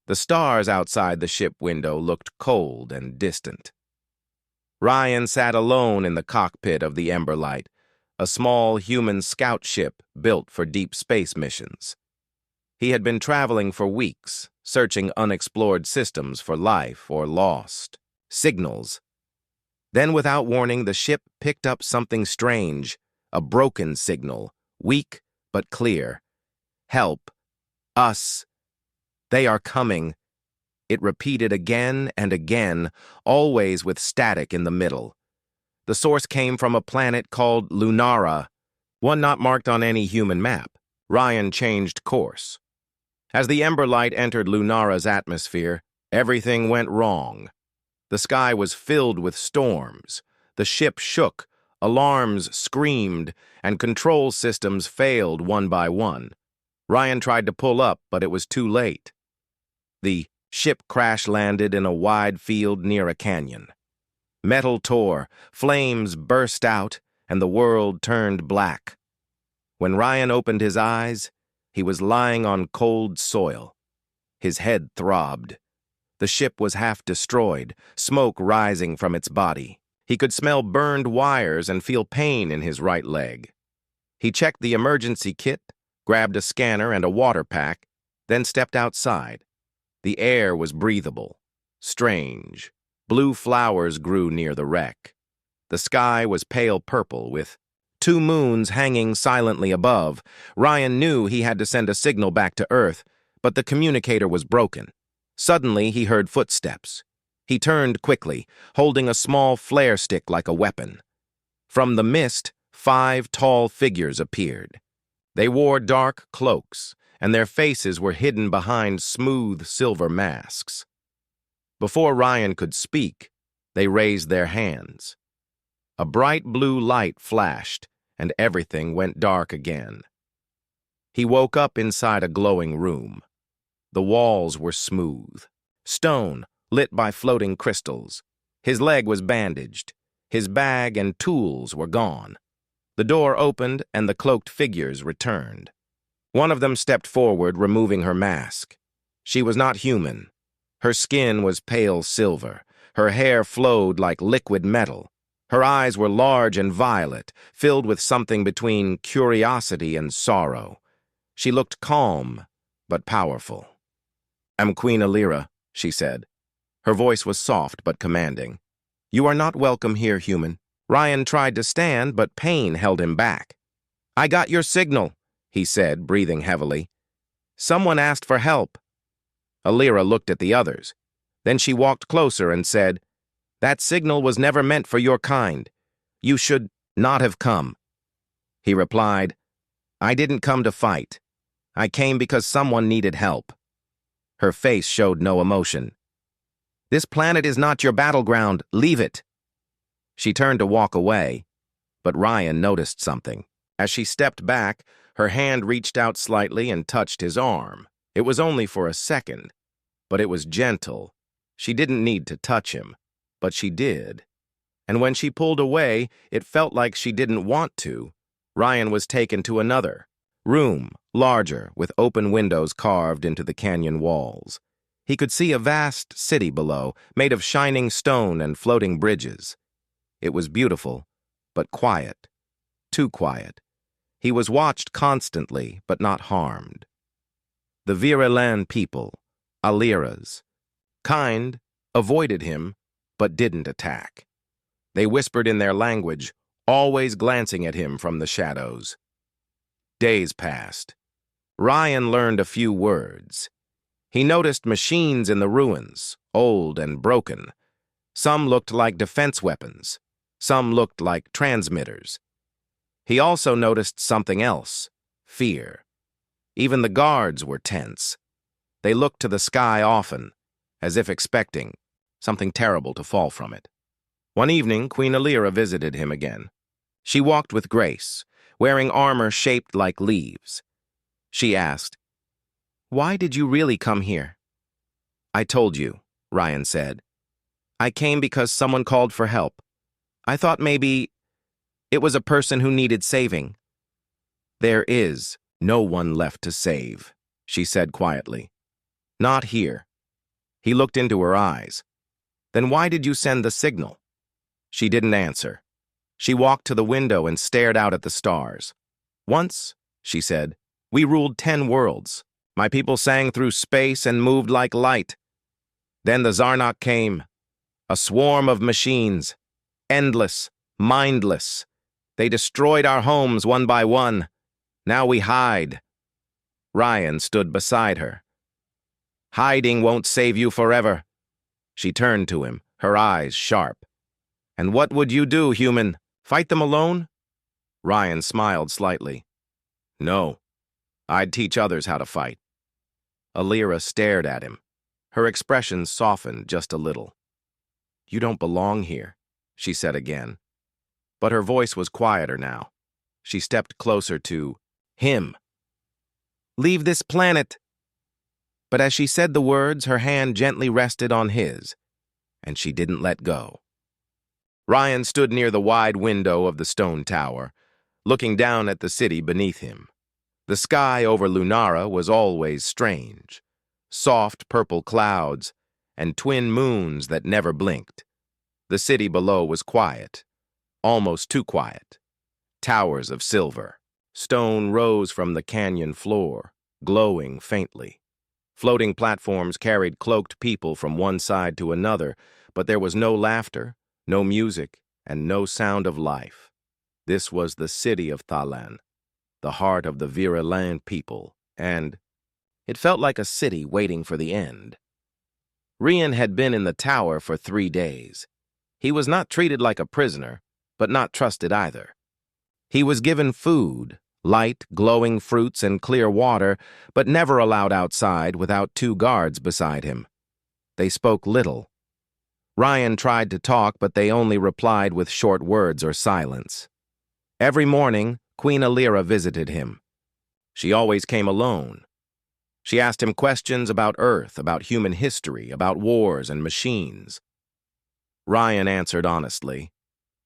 The stars outside the ship window looked cold and distant. Ryan sat alone in the cockpit of the Emberlight, a small human scout ship built for deep space missions. He had been traveling for weeks, searching unexplored systems for life or lost signals. Then, without warning, the ship picked up something strange, a broken signal, weak but clear. "Help! Us! They are coming!" It repeated again and again, always with static in the middle. The source came from a planet called Lunara, one not marked on any human map. Ryan changed course. As the Emberlight entered Lunara's atmosphere, everything went wrong. The sky was filled with storms. The ship shook, alarms screamed, and control systems failed one by one. Ryan tried to pull up, but it was too late. The ship crash-landed in a wide field near a canyon. Metal tore, flames burst out, and the world turned black. When Ryan opened his eyes, he was lying on cold soil. His head throbbed. The ship was half destroyed, smoke rising from its body. He could smell burned wires and feel pain in his right leg. He checked the emergency kit, grabbed a scanner and a water pack, then stepped outside. The air was breathable. Strange. Blue flowers grew near the wreck. The sky was pale purple with 2 moons hanging silently above. Ryan knew he had to send a signal back to Earth, but the communicator was broken. Suddenly, he heard footsteps. He turned quickly, holding a small flare stick like a weapon. From the mist, 5 tall figures appeared. They wore dark cloaks, and their faces were hidden behind smooth silver masks. Before Ryan could speak, they raised their hands. A bright blue light flashed, and everything went dark again. He woke up inside a glowing room. The walls were smooth, stone lit by floating crystals. His leg was bandaged. His bag and tools were gone. The door opened, and the cloaked figures returned. One of them stepped forward, removing her mask. She was not human. Her skin was pale silver. Her hair flowed like liquid metal. Her eyes were large and violet, filled with something between curiosity and sorrow. She looked calm, but powerful. "I'm Queen Alira," she said. Her voice was soft but commanding. "You are not welcome here, human." Ryan tried to stand, but pain held him back. "I got your signal," he said, breathing heavily. "Someone asked for help." Alira looked at the others. Then she walked closer and said, "That signal was never meant for your kind. You should not have come." He replied, "I didn't come to fight. I came because someone needed help." Her face showed no emotion. "This planet is not your battleground. Leave it." She turned to walk away, but Ryan noticed something. As she stepped back, her hand reached out slightly and touched his arm. It was only for a second, but it was gentle. She didn't need to touch him, but she did. And when she pulled away, it felt like she didn't want to. Ryan was taken to another room, larger, with open windows carved into the canyon walls. He could see a vast city below, made of shining stone and floating bridges. It was beautiful, but quiet. Too quiet. He was watched constantly, but not harmed. The Virelan people, Aliras, kind, avoided him, but didn't attack. They whispered in their language, always glancing at him from the shadows. Days passed. Ryan learned a few words. He noticed machines in the ruins, old and broken. Some looked like defense weapons. Some looked like transmitters. He also noticed something else, fear. Even the guards were tense. They looked to the sky often, as if expecting something terrible to fall from it. One evening, Queen Alira visited him again. She walked with grace, wearing armor shaped like leaves. She asked, "Why did you really come here?" "I told you," Ryan said. "I came because someone called for help. I thought maybe it was a person who needed saving." "There is no one left to save," she said quietly. "Not here." He looked into her eyes. Then why did you send the signal? She didn't answer. She walked to the window and stared out at the stars. Once, she said, we ruled 10 worlds. My people sang through space and moved like light. Then the Zarnok came, a swarm of machines, endless, mindless. They destroyed our homes one by one. Now we hide. Ryan stood beside her. Hiding won't save you forever. She turned to him, her eyes sharp. And what would you do, human? Fight them alone? Ryan smiled slightly. No, I'd teach others how to fight. Alira stared at him. Her expression softened just a little. You don't belong here, she said again. But her voice was quieter now. She stepped closer to him. Leave this planet. But as she said the words, her hand gently rested on his, and she didn't let go. Ryan stood near the wide window of the stone tower, looking down at the city beneath him. The sky over Lunara was always strange. Soft purple clouds and twin moons that never blinked. The city below was quiet, almost too quiet. Towers of silver. Stone rose from the canyon floor, glowing faintly. Floating platforms carried cloaked people from one side to another, but there was no laughter, no music, and no sound of life. This was the city of Thalan, the heart of the Virulent people, and it felt like a city waiting for the end. Rian had been in the tower for 3 days. He was not treated like a prisoner, but not trusted either. He was given food, light, glowing fruits and clear water, but never allowed outside without 2 guards beside him. They spoke little. Ryan tried to talk, but they only replied with short words or silence. Every morning, Queen Alira visited him. She always came alone. She asked him questions about Earth, about human history, about wars and machines. Ryan answered honestly.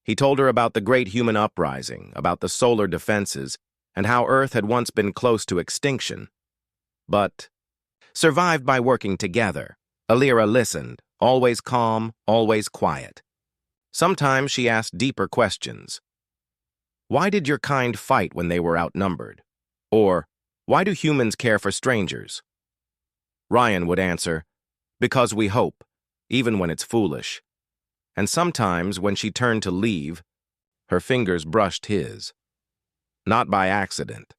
He told her about the great human uprising, about the solar defenses, and how Earth had once been close to extinction, but survived by working together. Alira listened, always calm, always quiet. Sometimes she asked deeper questions. Why did your kind fight when they were outnumbered? Or, why do humans care for strangers? Ryan would answer, because we hope, even when it's foolish. And sometimes, when she turned to leave, her fingers brushed his. Not by accident.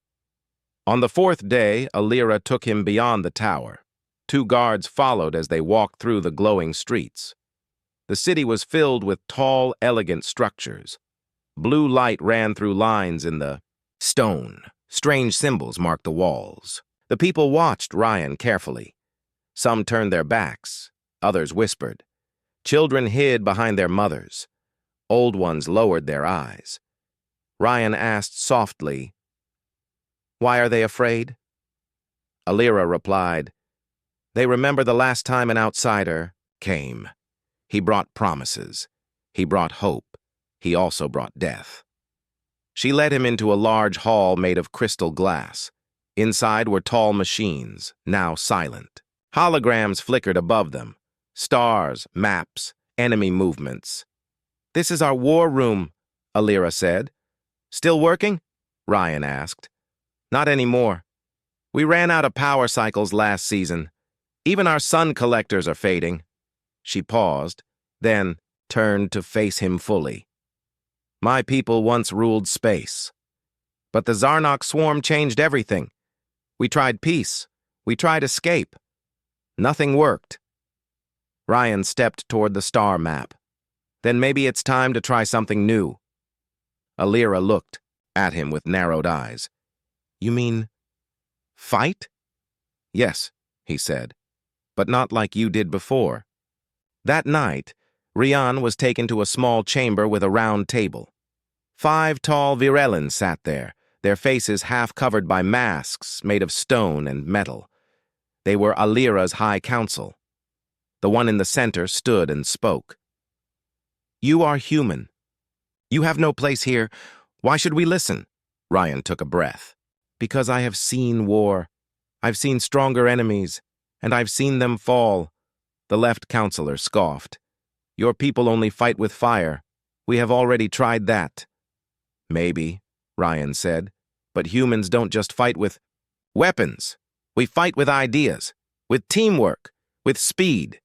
On the 4th day, Alira took him beyond the tower. 2 guards followed as they walked through the glowing streets. The city was filled with tall, elegant structures. Blue light ran through lines in the stone. Strange symbols marked the walls. The people watched Ryan carefully. Some turned their backs. Others whispered. Children hid behind their mothers. Old ones lowered their eyes. Ryan asked softly, "Why are they afraid?" Alira replied, "They remember the last time an outsider came. He brought promises. He brought hope. He also brought death." She led him into a large hall made of crystal glass. Inside were tall machines, now silent. Holograms flickered above them. Stars, maps, enemy movements. "This is our war room," Alira said. "Still working?" Ryan asked. "Not anymore. We ran out of power cycles last season. Even our sun collectors are fading." She paused, then turned to face him fully. "My people once ruled space. But the Zarnok swarm changed everything. We tried peace. We tried escape. Nothing worked." Ryan stepped toward the star map. "Then maybe it's time to try something new." Alira looked at him with narrowed eyes. "You mean fight?" "Yes," he said, "but not like you did before." That night, Rian was taken to a small chamber with a round table. 5 tall Virelans sat there, their faces half covered by masks made of stone and metal. They were Alira's high council. The one in the center stood and spoke. "You are human. You have no place here. Why should we listen?" Ryan took a breath. "Because I have seen war. I've seen stronger enemies, and I've seen them fall. The left counselor scoffed. Your people only fight with fire. We have already tried that. Maybe, Ryan said, but humans don't just fight with weapons. We fight with ideas, with teamwork, with speed.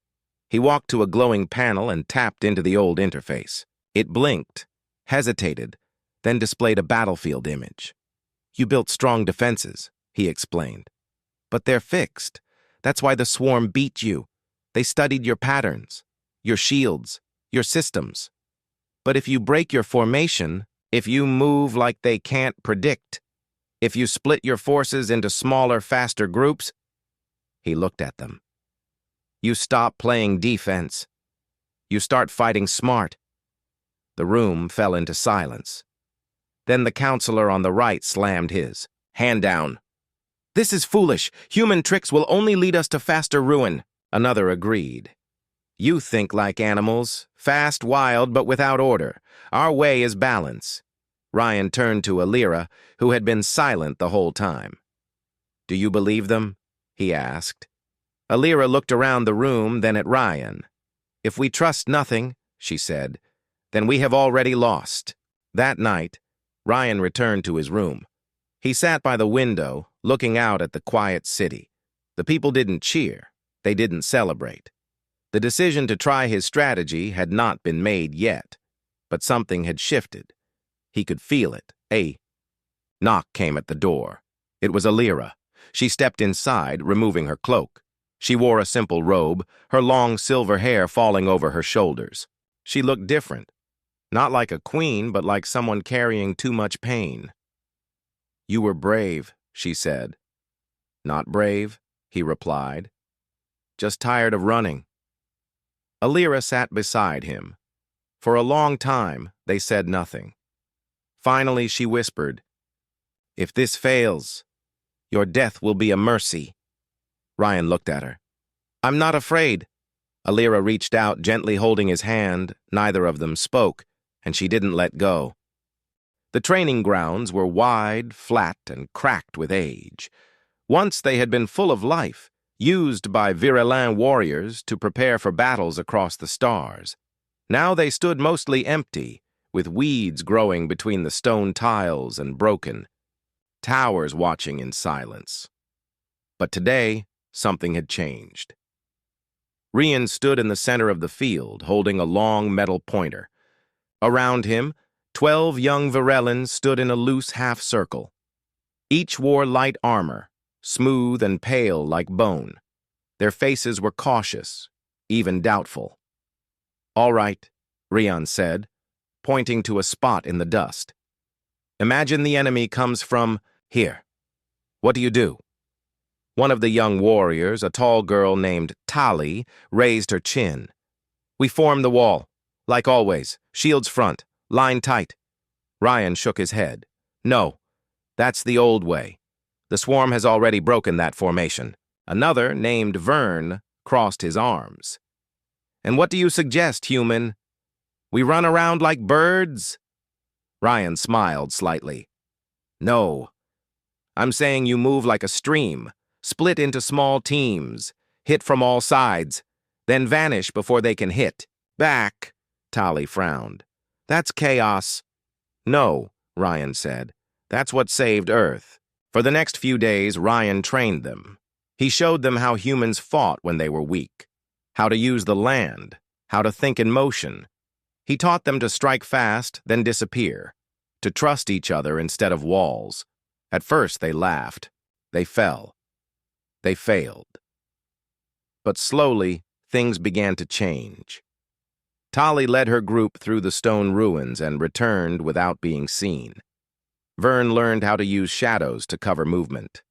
He walked to a glowing panel and tapped into the old interface. It blinked, hesitated, then displayed a battlefield image. You built strong defenses, he explained. But they're fixed. That's why the swarm beat you. They studied your patterns, your shields, your systems. But if you break your formation, if you move like they can't predict, if you split your forces into smaller, faster groups, he looked at them. You stop playing defense. You start fighting smart. The room fell into silence. Then the counselor on the right slammed his. Hand down. This is foolish. Human tricks will only lead us to faster ruin. Another agreed. You think like animals, fast, wild, but without order. Our way is balance. Ryan turned to Alira, who had been silent the whole time. Do you believe them? He asked. Alira looked around the room, then at Ryan. If we trust nothing, she said, then we have already lost. That night, Ryan returned to his room. He sat by the window, looking out at the quiet city. The people didn't cheer. They didn't celebrate. The decision to try his strategy had not been made yet, but something had shifted. He could feel it. A knock came at the door. It was Alira. She stepped inside, removing her cloak. She wore a simple robe, her long silver hair falling over her shoulders. She looked different. Not like a queen, but like someone carrying too much pain. You were brave, she said. Not brave, he replied. Just tired of running. Alira sat beside him. For a long time, they said nothing. Finally, she whispered, If this fails, your death will be a mercy. Ryan looked at her. I'm not afraid. Alira reached out, gently holding his hand. Neither of them spoke, and she didn't let go. The training grounds were wide, flat, and cracked with age. Once they had been full of life, used by virulent warriors to prepare for battles across the stars. Now they stood mostly empty, with weeds growing between the stone tiles and broken, towers watching in silence. But today, something had changed. Rian stood in the center of the field, holding a long metal pointer. Around him, 12 young Virellans stood in a loose half-circle. Each wore light armor, smooth and pale like bone. Their faces were cautious, even doubtful. All right, Rian said, pointing to a spot in the dust. Imagine the enemy comes from here. What do you do? One of the young warriors, a tall girl named Tali, raised her chin. We form the wall. Like always, shields front, line tight. Ryan shook his head. No, that's the old way. The swarm has already broken that formation. Another, named Vern, crossed his arms. And what do you suggest, human? We run around like birds? Ryan smiled slightly. No. I'm saying you move like a stream, split into small teams, hit from all sides, then vanish before they can hit. Back, Tali frowned. That's chaos. No, Ryan said. That's what saved Earth. For the next few days, Ryan trained them. He showed them how humans fought when they were weak, how to use the land, how to think in motion. He taught them to strike fast, then disappear, to trust each other instead of walls. At first, they laughed. They fell. They failed. But slowly, things began to change. Tali led her group through the stone ruins and returned without being seen. Vern learned how to use shadows to cover movement.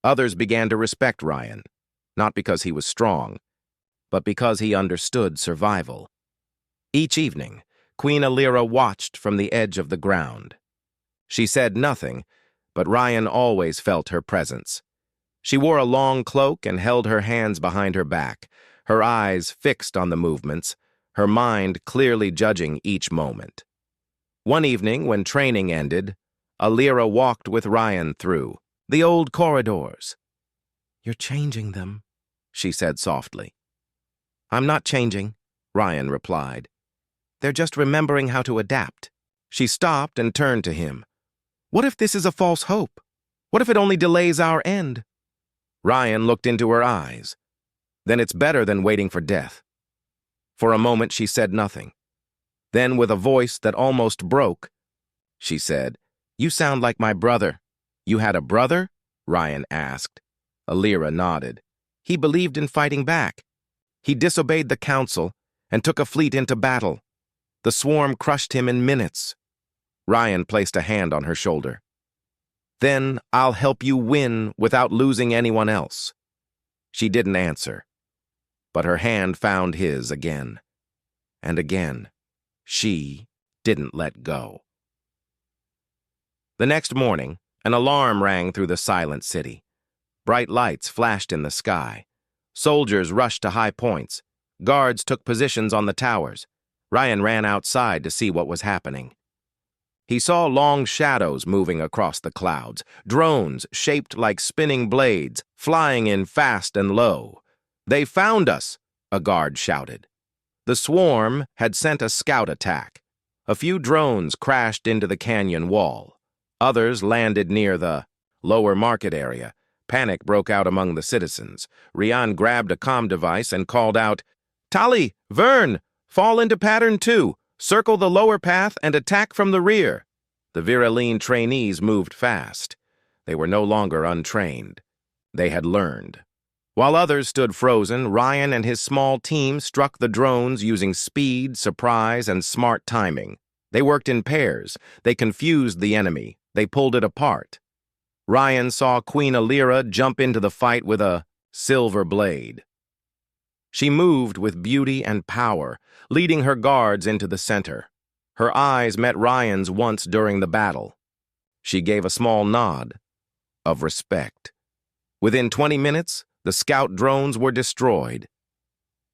Others began to respect Ryan, not because he was strong, but because he understood survival. Each evening, Queen Alira watched from the edge of the ground. She said nothing, but Ryan always felt her presence. She wore a long cloak and held her hands behind her back, her eyes fixed on the movements, her mind clearly judging each moment. One evening, when training ended, Alira walked with Ryan through the old corridors. You're changing them, she said softly. I'm not changing, Ryan replied. They're just remembering how to adapt. She stopped and turned to him. What if this is a false hope? What if it only delays our end? Ryan looked into her eyes. Then it's better than waiting for death. For a moment she said nothing. Then, with a voice that almost broke, she said, You sound like my brother. You had a brother? Ryan asked. Alira nodded. He believed in fighting back. He disobeyed the council and took a fleet into battle. The swarm crushed him in minutes. Ryan placed a hand on her shoulder. Then I'll help you win without losing anyone else. She didn't answer, but her hand found his again. And again, she didn't let go. The next morning, an alarm rang through the silent city. Bright lights flashed in the sky. Soldiers rushed to high points. Guards took positions on the towers. Ryan ran outside to see what was happening. He saw long shadows moving across the clouds, drones shaped like spinning blades, flying in fast and low. They found us, a guard shouted. The swarm had sent a scout attack. A few drones crashed into the canyon wall. Others landed near the lower market area. Panic broke out among the citizens. Ryan grabbed a comm device and called out, Tali, Vern, fall into pattern 2. Circle the lower path and attack from the rear. The Viraline trainees moved fast. They were no longer untrained. They had learned. While others stood frozen, Ryan and his small team struck the drones using speed, surprise, and smart timing. They worked in pairs. They confused the enemy. They pulled it apart. Ryan saw Queen Alira jump into the fight with a silver blade. She moved with beauty and power, leading her guards into the center. Her eyes met Ryan's once during the battle. She gave a small nod of respect. Within 20 minutes, the scout drones were destroyed.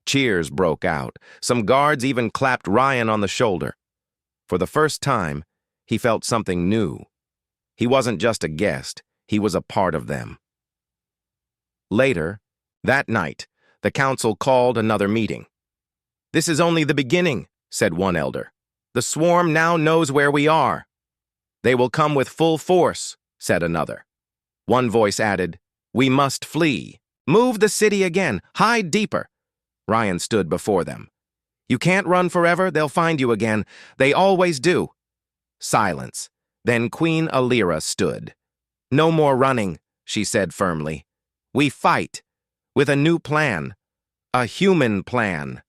Cheers broke out. Some guards even clapped Ryan on the shoulder. For the first time, he felt something new. He wasn't just a guest, he was a part of them. Later, that night, the council called another meeting. This is only the beginning, said one elder. The swarm now knows where we are. They will come with full force, said another. One voice added, We must flee. Move the city again. Hide deeper. Ryan stood before them. You can't run forever. They'll find you again. They always do. Silence. Then Queen Alira stood. No more running, she said firmly. We fight. With a new plan. A human plan.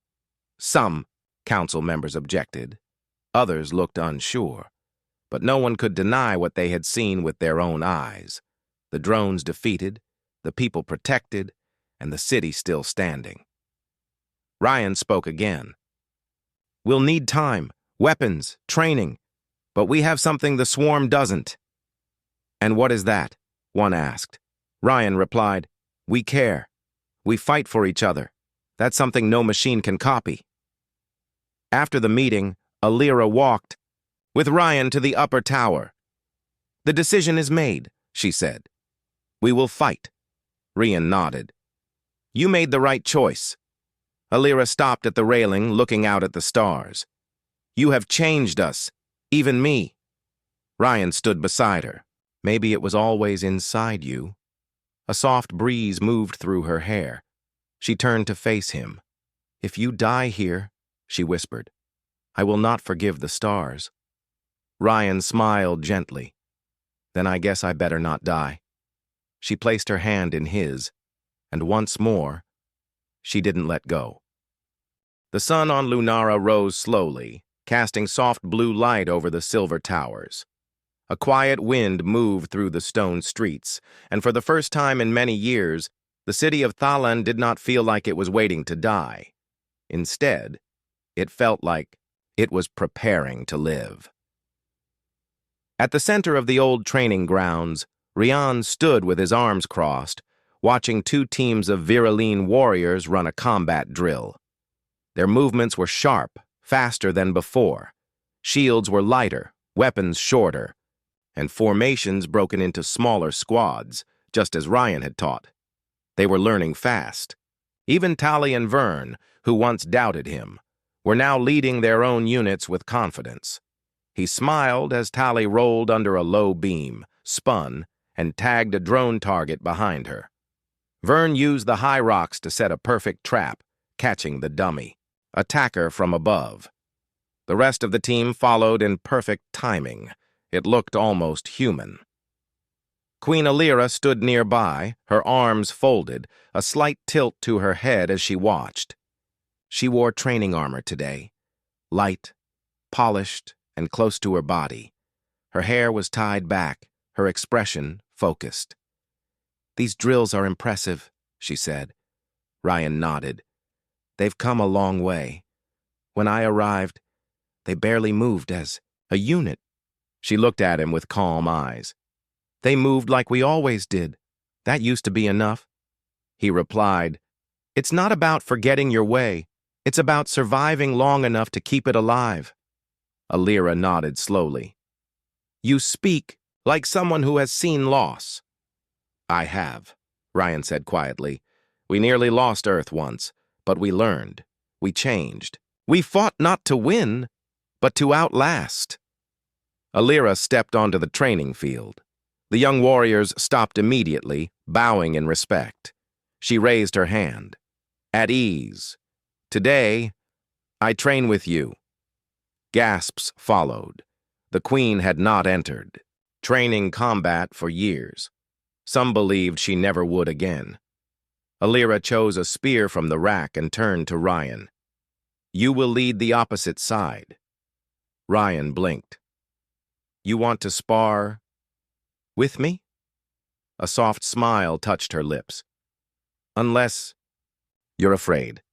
Some council members objected. Others looked unsure. But no one could deny what they had seen with their own eyes. The drones defeated, the people protected, and the city still standing. Ryan spoke again. We'll need time, weapons, training, but we have something the swarm doesn't. And what is that? One asked. Ryan replied, We care. We fight for each other. That's something no machine can copy. After the meeting, Alira walked with Ryan to the upper tower. The decision is made, she said. We will fight. Ryan nodded. You made the right choice. Alira stopped at the railing, looking out at the stars. You have changed us, even me. Ryan stood beside her. Maybe it was always inside you. A soft breeze moved through her hair. She turned to face him. If you die here, she whispered, I will not forgive the stars. Ryan smiled gently. Then I guess I better not die. She placed her hand in his, and once more, she didn't let go. The sun on Lunara rose slowly, casting soft blue light over the silver towers. A quiet wind moved through the stone streets, and for the first time in many years, the city of Thalan did not feel like it was waiting to die. Instead, it felt like it was preparing to live. At the center of the old training grounds, Ryan stood with his arms crossed, watching two teams of Viraline warriors run a combat drill. Their movements were sharp, faster than before. Shields were lighter, weapons shorter, and formations broken into smaller squads, just as Ryan had taught. They were learning fast. Even Tali and Vern, who once doubted him, were now leading their own units with confidence. He smiled as Tali rolled under a low beam, spun, and tagged a drone target behind her. Vern used the high rocks to set a perfect trap, catching the dummy attacker from above. The rest of the team followed in perfect timing. It looked almost human. Queen Alira stood nearby, her arms folded, a slight tilt to her head as she watched. She wore training armor today, light, polished, and close to her body. Her hair was tied back, her expression focused. "These drills are impressive," she said. Ryan nodded. "They've come a long way. When I arrived, they barely moved as a unit." She looked at him with calm eyes. "They moved like we always did. That used to be enough." He replied, "It's not about forgetting your way. It's about surviving long enough to keep it alive." Alira nodded slowly. "You speak like someone who has seen loss." "I have," Ryan said quietly. "We nearly lost Earth once, but we learned. We changed. We fought not to win, but to outlast." Alira stepped onto the training field. The young warriors stopped immediately, bowing in respect. She raised her hand. "At ease. Today, I train with you." Gasps followed. The queen had not entered, training combat for years. Some believed she never would again. Alira chose a spear from the rack and turned to Ryan. "You will lead the opposite side." Ryan blinked. "You want to spar with me?" A soft smile touched her lips. "Unless you're afraid."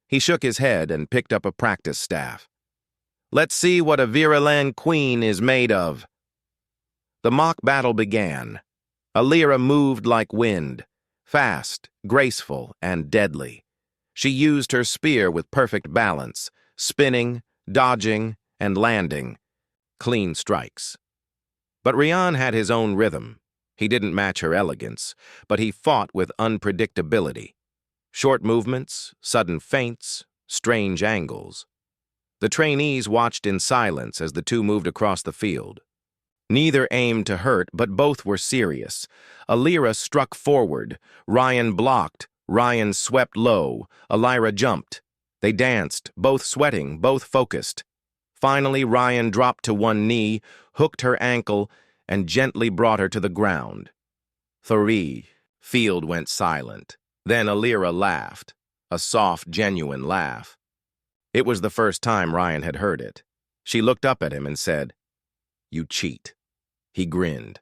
He shook his head and picked up a practice staff. "Let's see what a Viralan queen is made of." The mock battle began. Alira moved like wind, fast, graceful, and deadly. She used her spear with perfect balance, spinning, dodging, and landing. Clean strikes. But Rian had his own rhythm. He didn't match her elegance, but he fought with unpredictability. Short movements, sudden feints, strange angles. The trainees watched in silence as the two moved across the field. Neither aimed to hurt, but both were serious. Alira struck forward. Ryan blocked. Ryan swept low. Alira jumped. They danced, both sweating, both focused. Finally, Ryan dropped to one knee, hooked her ankle, and gently brought her to the ground. "Three." Field went silent. Then Alira laughed, a soft, genuine laugh. It was the first time Ryan had heard it. She looked up at him and said, "You cheat." He grinned.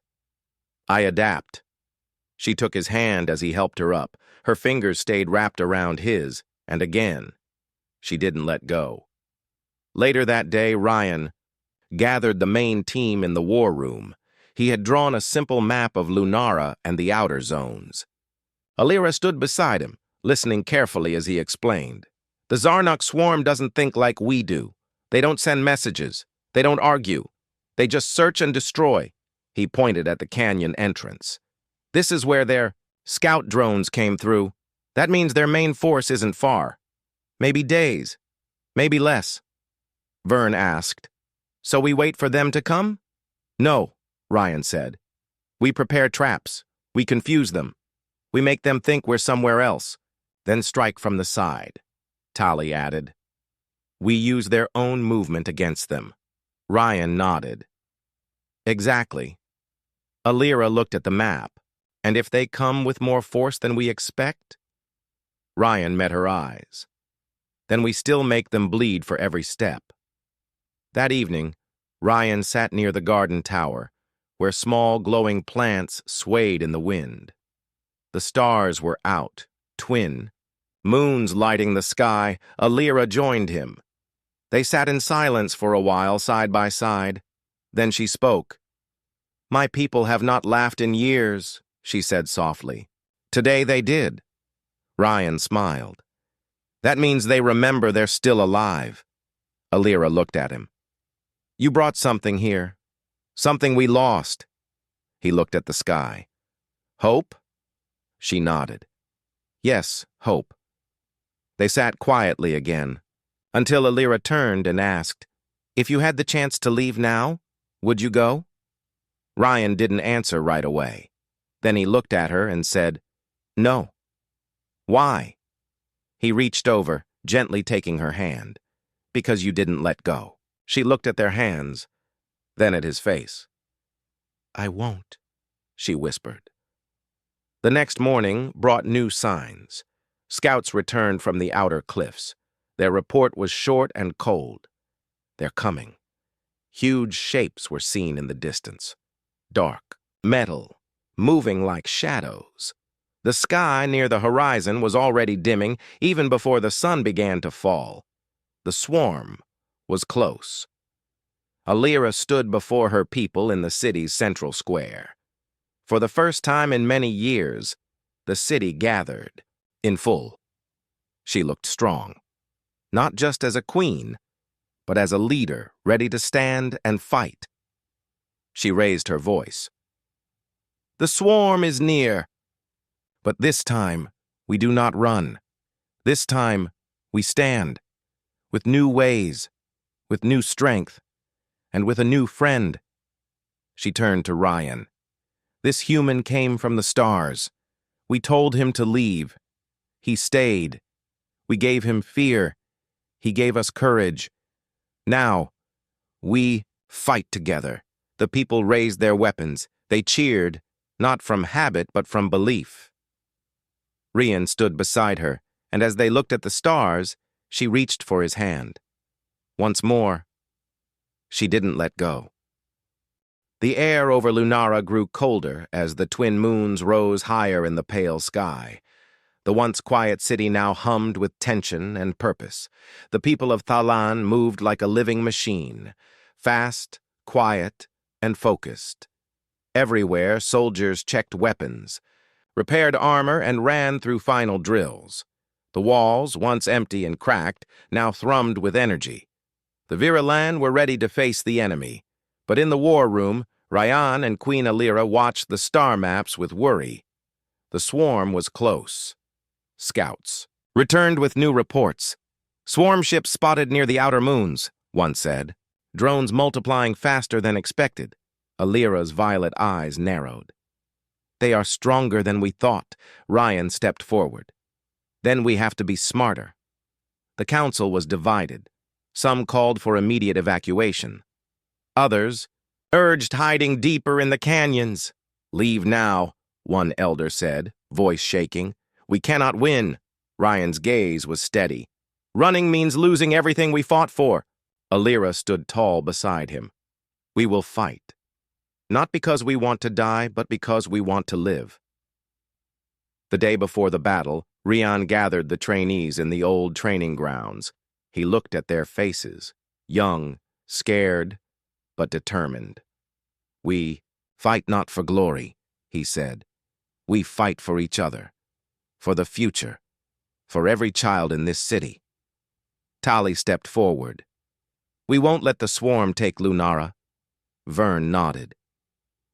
"I adapt." She took his hand as he helped her up. Her fingers stayed wrapped around his, and again. She didn't let go. Later that day, Ryan gathered the main team in the war room. He had drawn a simple map of Lunara and the outer zones. Alira stood beside him, listening carefully as he explained. "The Zarnok swarm doesn't think like we do. They don't send messages. They don't argue. They just search and destroy." He pointed at the canyon entrance. "This is where their scout drones came through. That means their main force isn't far. Maybe days, maybe less." Vern asked, "So we wait for them to come?" "No," Ryan said. "We prepare traps. We confuse them. We make them think we're somewhere else, then strike from the side." Tali added, "We use their own movement against them." Ryan nodded. "Exactly." Alira looked at the map. "And if they come with more force than we expect?" Ryan met her eyes. "Then we still make them bleed for every step." That evening, Ryan sat near the garden tower, where small glowing plants swayed in the wind. The stars were out, twin. Moons lighting the sky. Alira joined him. They sat in silence for a while, side by side. Then she spoke. "My people have not laughed in years," she said softly. "Today they did." Ryan smiled. "That means they remember they're still alive." Alira looked at him. "You brought something here. Something we lost." He looked at the sky. "Hope?" She nodded. "Yes, hope. They sat quietly again, until Alira turned and asked, "If you had the chance to leave now, would you go?" Ryan didn't answer right away. Then he looked at her and said, "No." "Why?" He reached over, gently taking her hand. "Because you didn't let go." She looked at their hands, then at his face. "I won't," she whispered. The next morning brought new signs. Scouts returned from the outer cliffs. Their report was short and cold. "They're coming." Huge shapes were seen in the distance. Dark, metal, moving like shadows. The sky near the horizon was already dimming even before the sun began to fall. The swarm was close. Alira stood before her people in the city's central square. For the first time in many years, the city gathered in full. She looked strong, not just as a queen, but as a leader ready to stand and fight. She raised her voice. "The swarm is near. But this time, we do not run. This time, we stand, with new ways, with new strength, and with a new friend." She turned to Ryan. "This human came from the stars. We told him to leave. He stayed. We gave him fear. He gave us courage. Now, we fight together." The people raised their weapons. They cheered, not from habit, but from belief. Ryan stood beside her, and as they looked at the stars, she reached for his hand. Once more, she didn't let go. The air over Lunara grew colder as the twin moons rose higher in the pale sky. The once quiet city now hummed with tension and purpose. The people of Thalan moved like a living machine, fast, quiet, and focused. Everywhere, soldiers checked weapons, repaired armor, and ran through final drills. The walls, once empty and cracked, now thrummed with energy. The Viralan were ready to face the enemy, but in the war room, Ryan and Queen Alira watched the star maps with worry. The swarm was close. Scouts returned with new reports. "Swarm ships spotted near the outer moons," one said. "Drones multiplying faster than expected." Alira's violet eyes narrowed. "They are stronger than we thought." Ryan stepped forward. "Then we have to be smarter." The council was divided. Some called for immediate evacuation. Others urged hiding deeper in the canyons. "Leave now," one elder said, voice shaking. "We cannot win." Ryan's gaze was steady. "Running means losing everything we fought for." Alira stood tall beside him. "We will fight. Not because we want to die, but because we want to live." The day before the battle, Ryan gathered the trainees in the old training grounds. He looked at their faces, young, scared, but determined. "We fight not for glory," he said. "We fight for each other, for the future, for every child in this city." Tali stepped forward. "We won't let the swarm take Lunara." Vern nodded.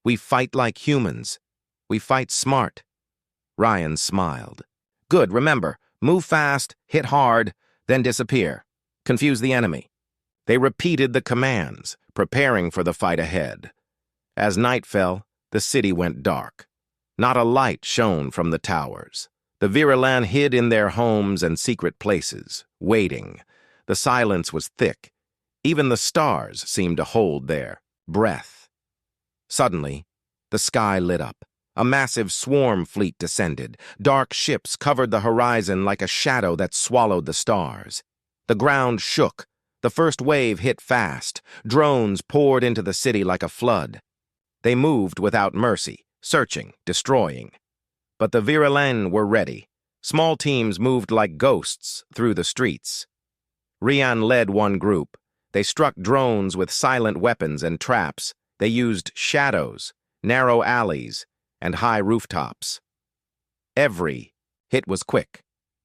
"We fight like humans. We fight smart." Ryan smiled. "Good, remember, move fast, hit hard, then disappear. Confuse the enemy." They repeated the commands, preparing for the fight ahead. As night fell, the city went dark. Not a light shone from the towers. The Viralan hid in their homes and secret places, waiting. The silence was thick. Even the stars seemed to hold their breath. Suddenly, the sky lit up. A massive swarm fleet descended. Dark ships covered the horizon like a shadow that swallowed the stars. The ground shook. The first wave hit fast. Drones poured into the city like a flood. They moved without mercy, searching, destroying. But the Viralan were ready. Small teams moved like ghosts through the streets. Ryan led one group. They struck drones with silent weapons and traps. They used shadows, narrow alleys, and high rooftops. Every hit was quick.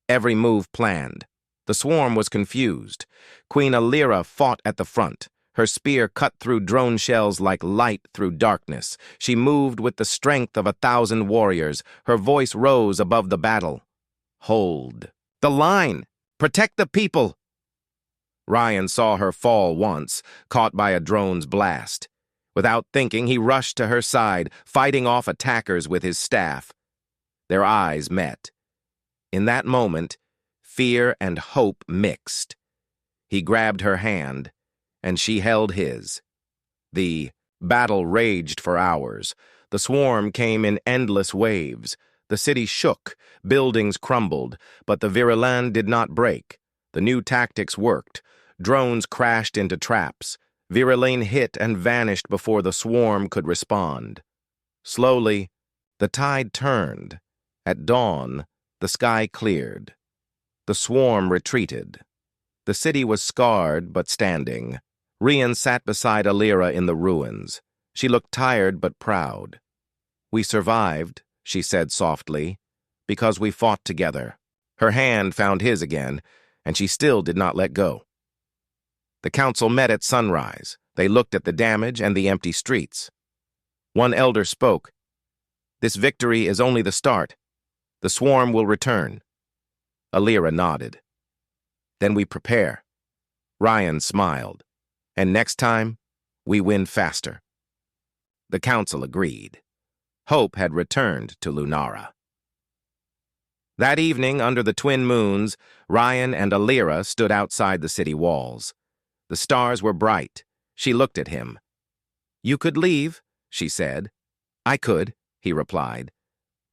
Every move planned. The swarm was confused. Queen Alira fought at the front. Her spear cut through drone shells like light through darkness. She moved with the strength of 1,000 warriors. Her voice rose above the battle. "Hold the line! Protect the people! Ryan saw her fall once, caught by a drone's blast. Without thinking, he rushed to her side, fighting off attackers with his staff. Their eyes met. In that moment, fear and hope mixed. He grabbed her hand, and she held his. The battle raged for hours. The swarm came in endless waves. The city shook, buildings crumbled, but the Virulin did not break. The new tactics worked. Drones crashed into traps. Virulin hit and vanished before the swarm could respond. Slowly, the tide turned. At dawn, the sky cleared. The swarm retreated. The city was scarred but standing. Rian sat beside Alira in the ruins. She looked tired but proud. "We survived," she said softly, "because we fought together." Her hand found his again, and she still did not let go. The council met at sunrise. They looked at the damage and the empty streets. One elder spoke. "This victory is only the start. The swarm will return." Alira nodded. "Then we prepare." Ryan smiled. "And next time, we win faster." The council agreed. Hope had returned to Lunara. That evening, under the twin moons, Ryan and Alira stood outside the city walls. The stars were bright. She looked at him. "You could leave," she said. "I could," he replied.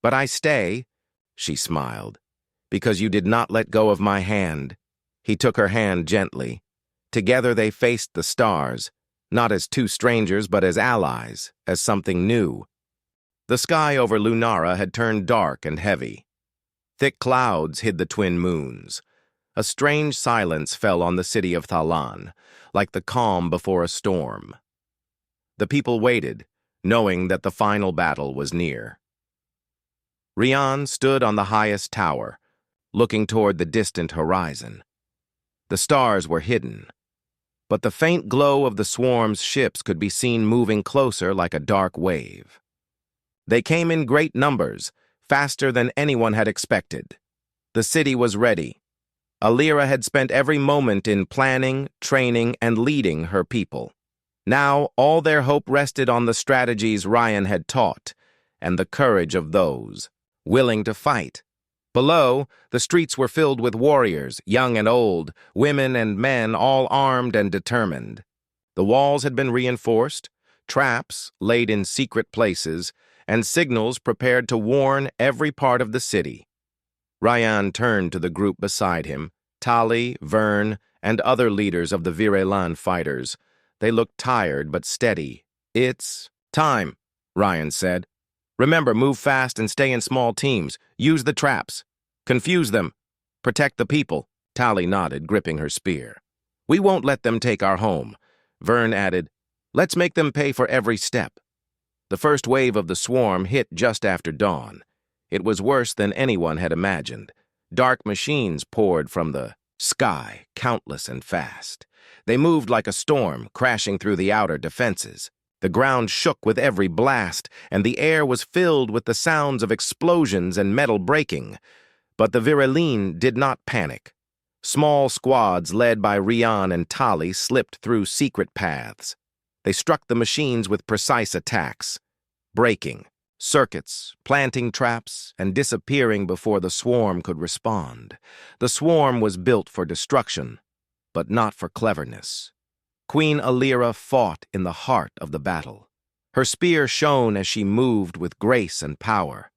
"But I stay," she smiled, "because you did not let go of my hand." He took her hand gently. Together they faced the stars, not as two strangers but as allies, as something new. The sky over Lunara had turned dark and heavy. Thick clouds hid the twin moons. A strange silence fell on the city of Thalan, like the calm before a storm. The people waited, knowing that the final battle was near. Rian stood on the highest tower, looking toward the distant horizon. The stars were hidden, but the faint glow of the swarm's ships could be seen moving closer like a dark wave. They came in great numbers, faster than anyone had expected. The city was ready. Alira had spent every moment in planning, training, and leading her people. Now all their hope rested on the strategies Ryan had taught, and the courage of those willing to fight. Below, the streets were filled with warriors, young and old, women and men, all armed and determined. The walls had been reinforced, traps laid in secret places, and signals prepared to warn every part of the city. Ryan turned to the group beside him, Tali, Vern, and other leaders of the Virulin fighters. They looked tired but steady. "It's time," Ryan said. "Remember, move fast and stay in small teams. Use the traps. Confuse them. Protect the people." Tali nodded, gripping her spear. "We won't let them take our home." Vern added, "Let's make them pay for every step." The first wave of the swarm hit just after dawn. It was worse than anyone had imagined. Dark machines poured from the sky, countless and fast. They moved like a storm, crashing through the outer defenses. The ground shook with every blast, and the air was filled with the sounds of explosions and metal breaking. But the Virulin did not panic. Small squads led by Rian and Tali slipped through secret paths. They struck the machines with precise attacks, breaking circuits, planting traps, and disappearing before the swarm could respond. The swarm was built for destruction, but not for cleverness. Queen Alira fought in the heart of the battle. Her spear shone as she moved with grace and power.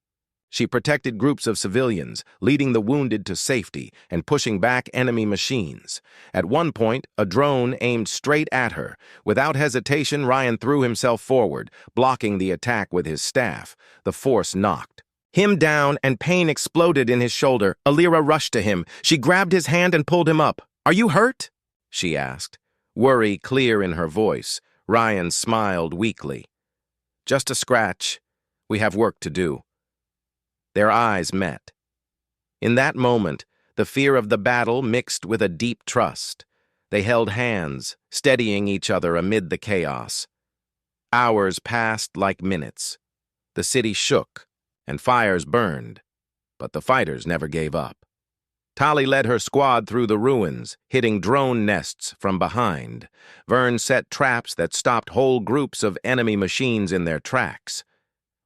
She protected groups of civilians, leading the wounded to safety and pushing back enemy machines. At one point, a drone aimed straight at her. Without hesitation, Ryan threw himself forward, blocking the attack with his staff. The force knocked him down, and pain exploded in his shoulder. Alira rushed to him. She grabbed his hand and pulled him up. "Are you hurt?" she asked, worry clear in her voice. Ryan smiled weakly. "Just a scratch. We have work to do." Their eyes met. In that moment, the fear of the battle mixed with a deep trust. They held hands, steadying each other amid the chaos. Hours passed like minutes. The city shook, and fires burned, but the fighters never gave up. Tali led her squad through the ruins, hitting drone nests from behind. Vern set traps that stopped whole groups of enemy machines in their tracks.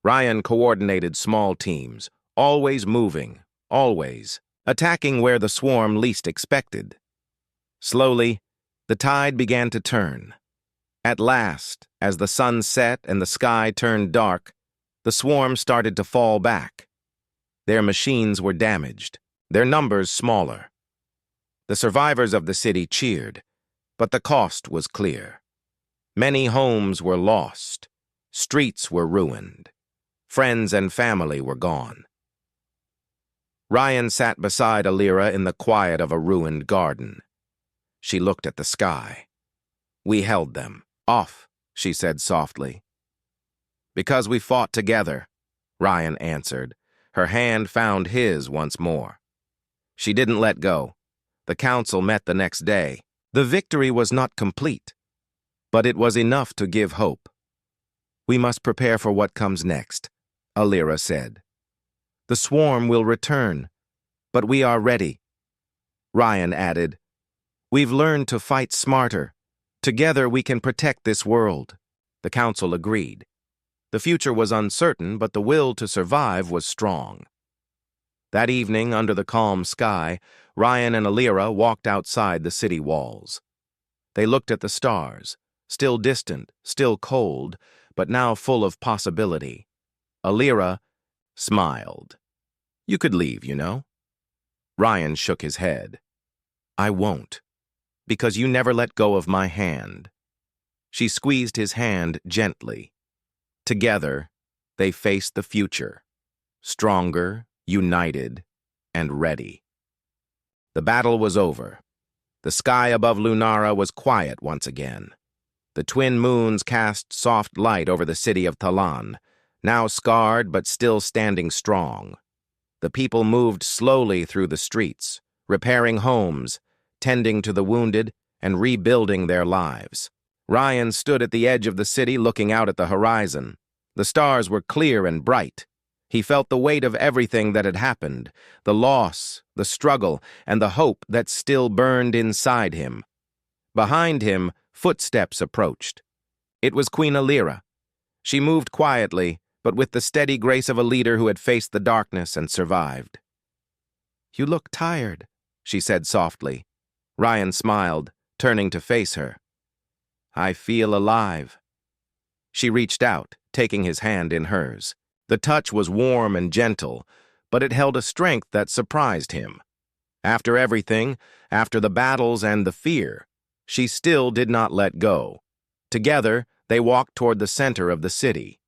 Ryan coordinated small teams, always moving, always, attacking where the swarm least expected. Slowly, the tide began to turn. At last, as the sun set and the sky turned dark, the swarm started to fall back. Their machines were damaged, their numbers smaller. The survivors of the city cheered, but the cost was clear. Many homes were lost, streets were ruined, friends and family were gone. Ryan sat beside Alira in the quiet of a ruined garden. She looked at the sky. "We held them off," she said softly. "Because we fought together," Ryan answered. Her hand found his once more. She didn't let go. The council met the next day. The victory was not complete, but it was enough to give hope. "We must prepare for what comes next," Alira said. "The swarm will return, but we are ready." Ryan added, "We've learned to fight smarter. Together we can protect this world." The council agreed. The future was uncertain, but the will to survive was strong. That evening, under the calm sky, Ryan and Alira walked outside the city walls. They looked at the stars, still distant, still cold, but now full of possibility. Alira smiled. "You could leave, you know." Ryan shook his head. "I won't, because you never let go of my hand." She squeezed his hand gently. Together, they faced the future, stronger, united, and ready. The battle was over. The sky above Lunara was quiet once again. The twin moons cast soft light over the city of Talan, now scarred but still standing strong. The people moved slowly through the streets, repairing homes, tending to the wounded, and rebuilding their lives. Ryan stood at the edge of the city looking out at the horizon. The stars were clear and bright. He felt the weight of everything that had happened, the loss, the struggle, and the hope that still burned inside him. Behind him, footsteps approached. It was Queen Alira. She moved quietly, but with the steady grace of a leader who had faced the darkness and survived. "You look tired," she said softly. Ryan smiled, turning to face her. "I feel alive." She reached out, taking his hand in hers. The touch was warm and gentle, but it held a strength that surprised him. After everything, after the battles and the fear, she still did not let go. Together, they walked toward the center of the city.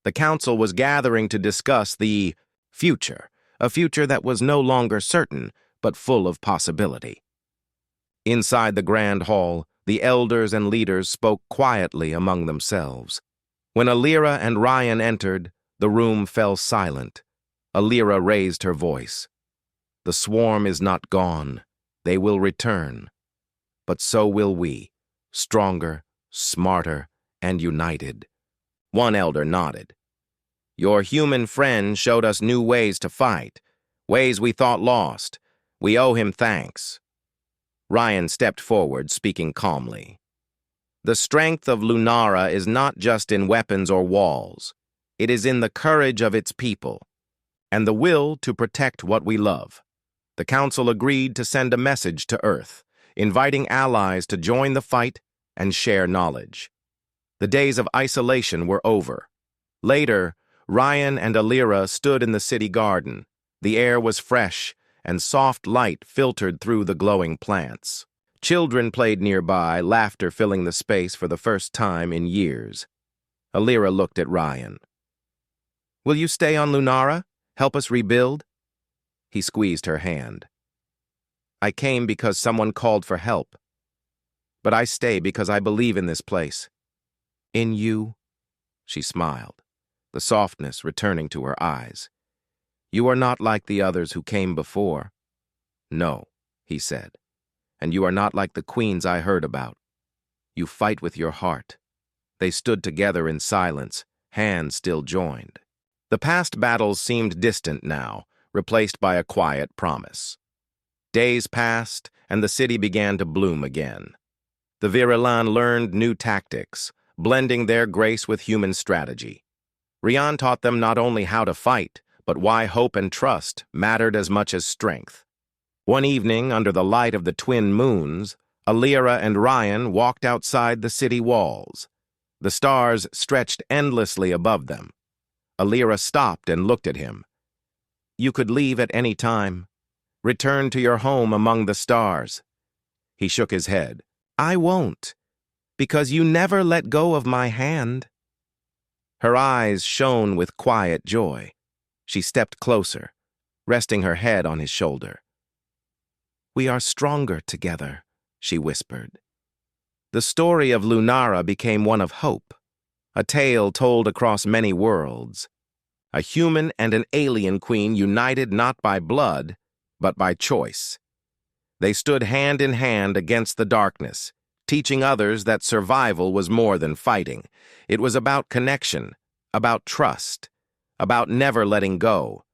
The council was gathering to discuss the future, a future that was no longer certain, but full of possibility. Inside the grand hall, the elders and leaders spoke quietly among themselves. When Alira and Ryan entered, the room fell silent. Alira raised her voice. "The swarm is not gone. They will return. But so will we, stronger, smarter, and united." One elder nodded. "Your human friend showed us new ways to fight, ways we thought lost. We owe him thanks." Ryan stepped forward, speaking calmly. "The strength of Lunara is not just in weapons or walls. It is in the courage of its people, and the will to protect what we love." The council agreed to send a message to Earth, inviting allies to join the fight and share knowledge. The days of isolation were over. Later, Ryan and Alira stood in the city garden. The air was fresh, and soft light filtered through the glowing plants. Children played nearby, laughter filling the space for the first time in years. Alira looked at Ryan. "Will you stay on Lunara? Help us rebuild?" He squeezed her hand. "I came because someone called for help. But I stay because I believe in this place." "In you?" She smiled, the softness returning to her eyes. "You are not like the others who came before." "No," he said. "And you are not like the queens I heard about. You fight with your heart." They stood together in silence, hands still joined. The past battles seemed distant now, replaced by a quiet promise. Days passed, and the city began to bloom again. The Virilan learned new tactics, blending their grace with human strategy. Rian taught them not only how to fight, but why hope and trust mattered as much as strength. One evening, under the light of the twin moons, Alira and Ryan walked outside the city walls. The stars stretched endlessly above them. Alira stopped and looked at him. "You could leave at any time. Return to your home among the stars." He shook his head. "I won't, because you never let go of my hand." Her eyes shone with quiet joy. She stepped closer, resting her head on his shoulder. "We are stronger together," she whispered. The story of Lunara became one of hope, a tale told across many worlds. A human and an alien queen united not by blood, but by choice. They stood hand in hand against the darkness, teaching others that survival was more than fighting. It was about connection, about trust, about never letting go.